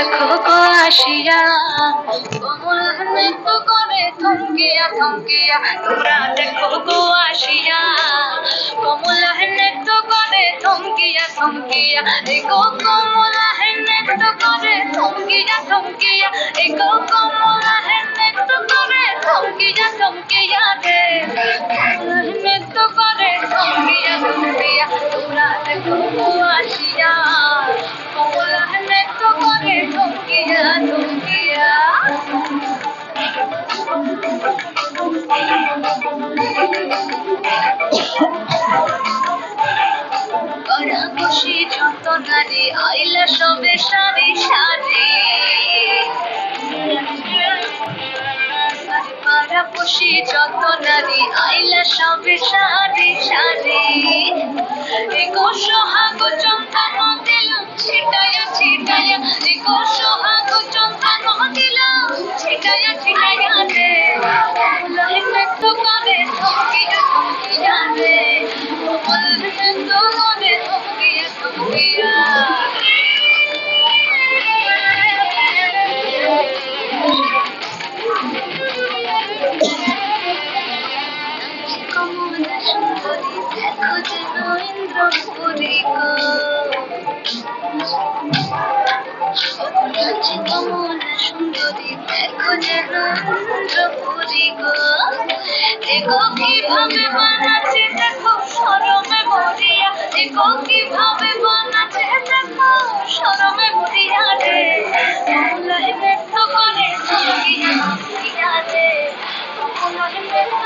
দেখো গো আসিয়া কমল নৃত্য করে থমকিয়া থমকিয়া তোমরা দেখো গো আসিয়া কমল নৃত্য করে থমকিয়া থমকিয়া গো কমল নৃত্য করে থমকিয়া থমকিয়া গো কমল নৃত্য করে থমকিয়া থমকিয়া রে নৃত্য করে থমকিয়া থমকিয়া তোমরা দেখো গো আসিয়া কমল নৃত্য করে থমকিয়া থমকিয়া কড়াকষি যত নারী আইলা সবে সারি সারি কড়াকষি যত নারী আইলা সবে সারি সারি গো সোহাগ চন্দন দিলাম ছিটায়া ছিটায়া গো সোহাগ চন্দন দিলাম ছিটায়া ছিটায়া রে নৃত্য করে থমকিয়া থমকিয়া রে নৃত্য করে থমকিয়া থমকিয়া কমলা সুন্দরী দেখো যেন ইন্দ্রপুরী গো কমলা সুন্দরী দেখো যেন ইন্দ্রপুরী গো দেখো কিভাবে বানাচ্ছে দেখো শরমে মরিয়া দেখো কিভাবে বানাচ্ছে দেখো শরমে মরিয়া রে কমলা নৃত্য করে থমকিয়া থমকিয়া রে কমলা নৃত্য